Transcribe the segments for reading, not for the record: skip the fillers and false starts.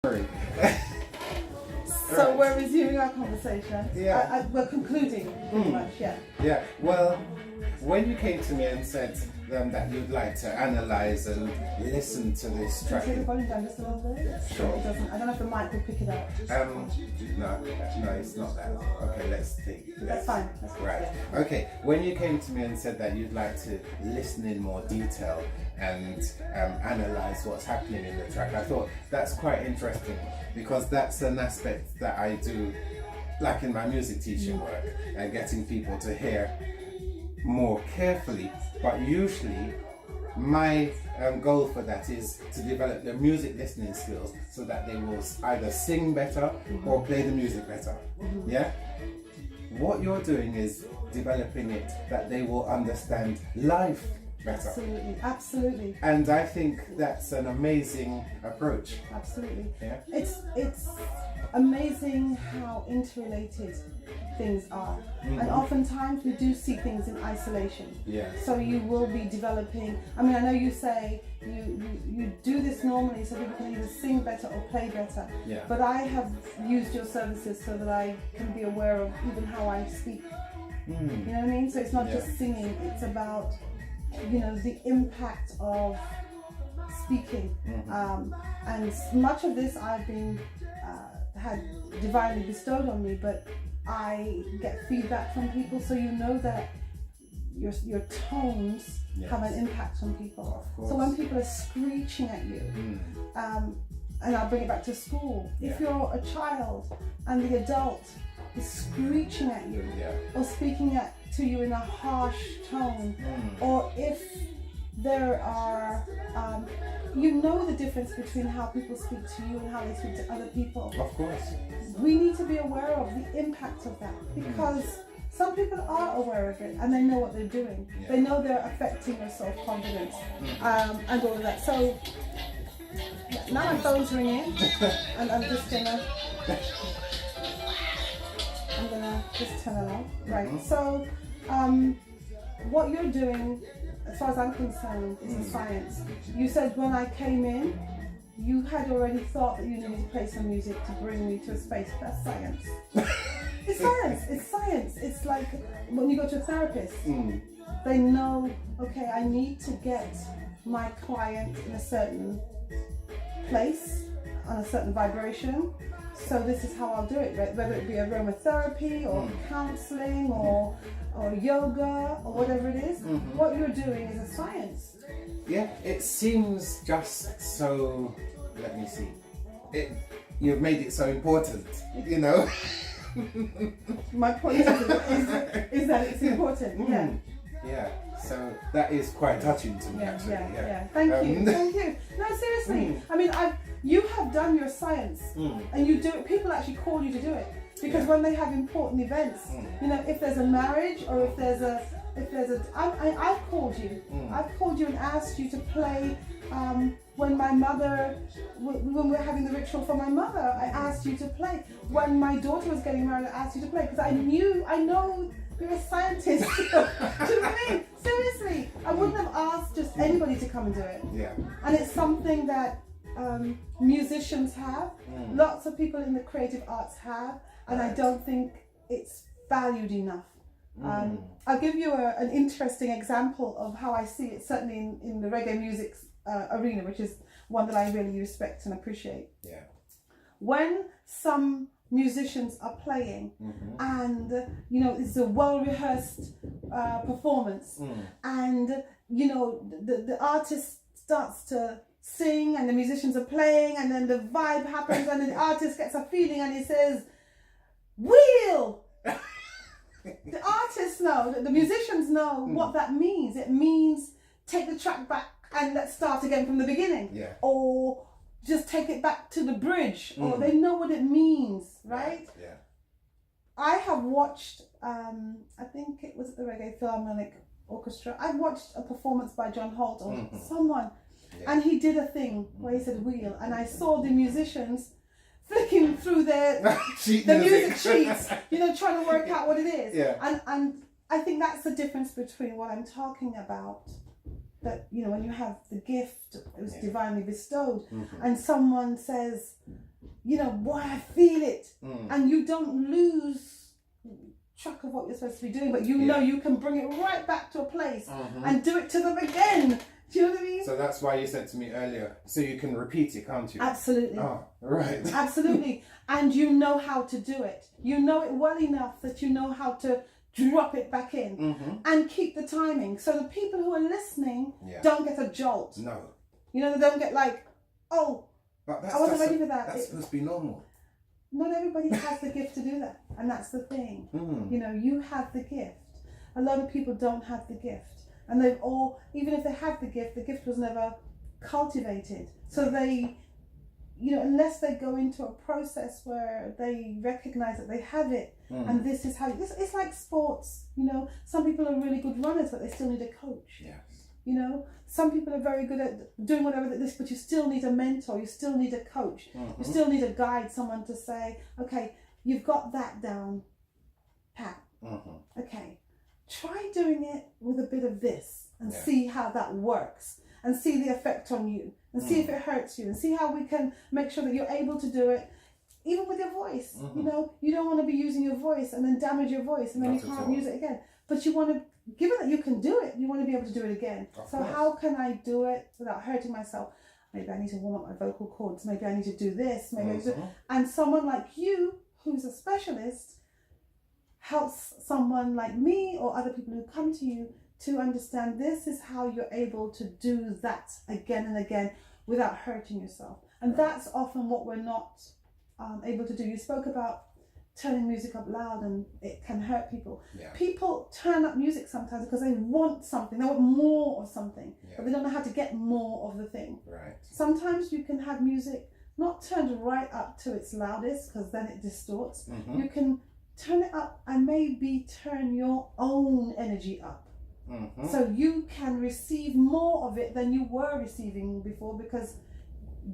Sorry. So we're resuming our conversation. Yeah. We're concluding pretty much, yeah. Yeah, well, when you came to me and said that you'd like to analyse and listen to this Can track. you take the volume down just a little bit? Sure. It doesn't. I don't know if the mic will pick it up. No, it's not that. Okay, That's fine. That's fine. Right. Yeah. Okay. When you came to me and said that you'd like to listen in more detail and analyze what's happening in the track, I thought that's quite interesting because that's an aspect that I do, like in my music teaching work, and getting people to hear more carefully. But usually, my goal for that is to develop their music listening skills so that they will either sing better or play the music better. Yeah? What you're doing is developing it that they will understand life better. Absolutely, absolutely. And I think that's an amazing approach. Absolutely. Yeah? It's amazing how interrelated things are. And oftentimes we do see things in isolation. Yeah. So you will be developing, I mean, I know you say you do this normally so people can either sing better or play better. Yeah. But I have used your services so that I can be aware of even how I speak. You know what I mean? So it's not just singing, it's about, you know, the impact of speaking. And much of this I've been had divinely bestowed on me, but I get feedback from people, so you know that your tones have an impact on people. Of course. So when people are screeching at you, and I'll bring it back to school, if you're a child and the adult is screeching at you or speaking to you in a harsh tone, or if there are, you know the difference between how people speak to you and how they speak to other people. Of course. We need to be aware of the impact of that, because some people are aware of it and they know what they're doing. They know they're affecting your self-confidence and all of that. So now my phone's ringing and I'm gonna just turn it off. Right. So what you're doing, as far as I'm concerned, is a science. You said when I came in, you had already thought that you needed to play some music to bring me to a space. That's science. It's science. It's science. It's like when you go to a therapist, they know, okay, I need to get my client in a certain place, on a certain vibration. So this is how I'll do it, whether it be aromatherapy or counseling or yoga or whatever it is. What you're doing is a science. Yeah, it seems just so, let me see, you've made it so important, you know? My point is that it's important, Yeah, so that is quite touching to me actually. Thank you. No, seriously. I mean, you have done your science and you do it, people actually call you to do it. Because when they have important events, you know, if there's a marriage or if there's a, I've called you. I've called you and asked you to play when my mother, when we're having the ritual for my mother, I asked you to play. When my daughter was getting married, I asked you to play because I know you're a scientist. Do you know what I mean? Seriously, I wouldn't have asked just anybody to come and do it. Yeah. And it's something that musicians have, lots of people in the creative arts have, and I don't think it's valued enough. I'll give you an interesting example of how I see it, certainly in the reggae music arena, which is one that I really respect and appreciate. Yeah. When some musicians are playing and, you know, it's a well-rehearsed performance and, you know, the artist starts to sing and the musicians are playing and then the vibe happens and the artist gets a feeling and he says, "Wheel!" The artists know, the musicians know what that means. It means take the track back and let's start again from the beginning. Yeah. Or just take it back to the bridge. Or they know what it means, right? Yeah. I have watched, I think it was the Reggae Philharmonic Orchestra. I watched a performance by John Holt or someone. And he did a thing where he said wheel. And I saw the musicians flicking through the music sheets, you know, trying to work out what it is. Yeah. And I think that's the difference between what I'm talking about. That, you know, when you have the gift, it was divinely bestowed, and someone says, boy, I feel it. Mm. And you don't lose track of what you're supposed to be doing, but you know you can bring it right back to a place and do it to them again. Do you know what I mean? So that's why you said to me earlier, so you can repeat it, can't you? Absolutely. Oh, right. Absolutely. And you know how to do it. You know it well enough that you know how to drop it back in and keep the timing. So the people who are listening don't get a jolt. No. They don't get like, oh, But I wasn't ready for that. That's supposed to be normal. Not everybody has the gift to do that. And that's the thing. You have the gift. A lot of people don't have the gift. And they've all, even if they have the gift was never cultivated. So they, unless they go into a process where they recognize that they have it, and this is how, it's like sports, some people are really good runners, but they still need a coach. Yes. Some people are very good at doing whatever this, but you still need a mentor, you still need a coach, you still need a guide, someone to say, okay, you've got that down, Pat. Okay, try doing it with a bit of this and see how that works, and see the effect on you, and see if it hurts you, and see how we can make sure that you're able to do it, even with your voice. You don't want to be using your voice and then damage your voice and then you can't use it again. But you want to, given that you can do it, you want to be able to do it again. So how can I do it without hurting myself? Maybe I need to warm up my vocal cords. Maybe I need to do this. Maybe I need to, and someone like you, who's a specialist, helps someone like me or other people who come to you to understand this is how you're able to do that again and again without hurting yourself. And that's often what we're not able to do. You spoke about turning music up loud and it can hurt people. People turn up music sometimes because they want something, they want more of something, but they don't know how to get more of the thing. Sometimes you can have music not turned right up to its loudest because then it distorts. You can turn it up and maybe turn your own energy up. So you can receive more of it than you were receiving before because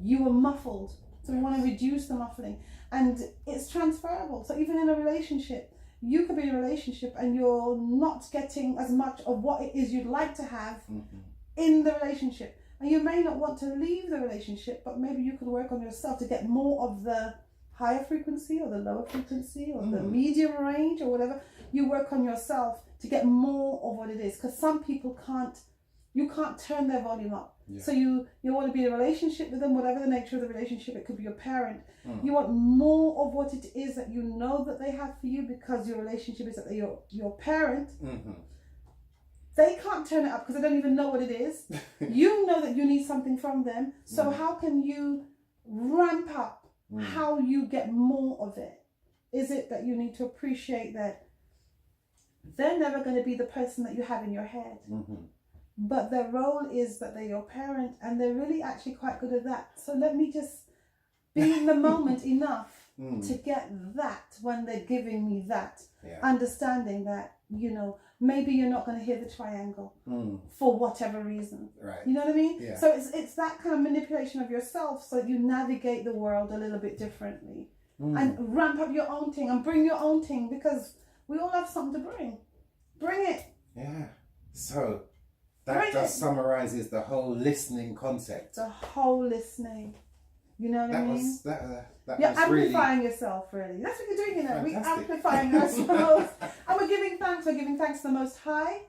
you were muffled. So we want to reduce the muffling, and it's transferable. So even in a relationship, you could be in a relationship and you're not getting as much of what it is you'd like to have in the relationship. And you may not want to leave the relationship, but maybe you could work on yourself to get more of the higher frequency or the lower frequency or the medium range or whatever. You work on yourself to get more of what it is, because some people you can't turn their volume up. So you want to be in a relationship with them, whatever the nature of the relationship, it could be your parent. You want more of what it is that you know that they have for you because your relationship is that they're your parent. They can't turn it up because they don't even know what it is. You know that you need something from them. So how can you ramp up how you get more of it? Is it that you need to appreciate that they're never going to be the person that you have in your head? But their role is that they're your parent, and they're really actually quite good at that. So let me just be in the moment enough to get that when they're giving me that. Understanding that, maybe you're not going to hear the triangle for whatever reason. You know what I mean? So it's that kind of manipulation of yourself so you navigate the world a little bit differently. And ramp up your own thing and bring your own thing, because we all have something to bring. Bring it. So that just summarizes the whole listening concept. The whole listening. You know what I mean? That you're was amplifying really... yourself, really. That's what you're doing, Fantastic. We're amplifying ourselves. And we're giving thanks. We're giving thanks to the Most High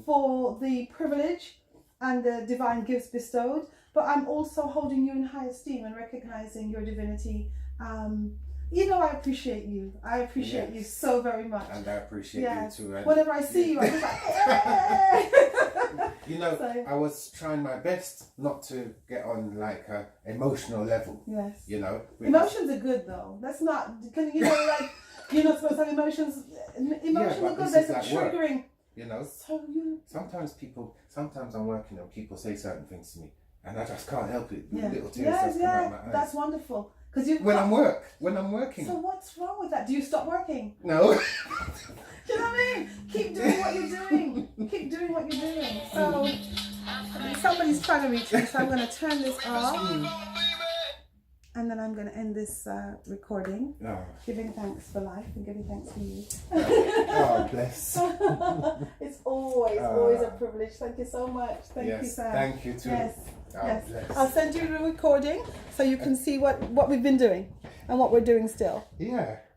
for the privilege and the divine gifts bestowed. But I'm also holding you in high esteem and recognizing your divinity. I appreciate you. I appreciate you so very much. And I appreciate you too. And whenever I see you, I'm just like, hey! I was trying my best not to get on like a emotional level. Emotions are good though. That's not, you're not supposed to have emotions. Emotions are good. There's a triggering. Sometimes I'm working and people say certain things to me and I just can't help it. Little tears just come out my eyes. That's wonderful. When I'm working. So what's wrong with that? Do you stop working? No. Do you know what I mean? Keep doing what you're doing. Keep doing what you're doing. So somebody's trying to reach me, so I'm going to turn this off. And then I'm going to end this recording, giving thanks for life and giving thanks for you. Oh, bless. It's always a privilege. Thank you so much. Thank you, Sam. Thank you too. Yes. Oh, Yes. bless. I'll send you the recording so you can see what we've been doing and what we're doing still. Yeah.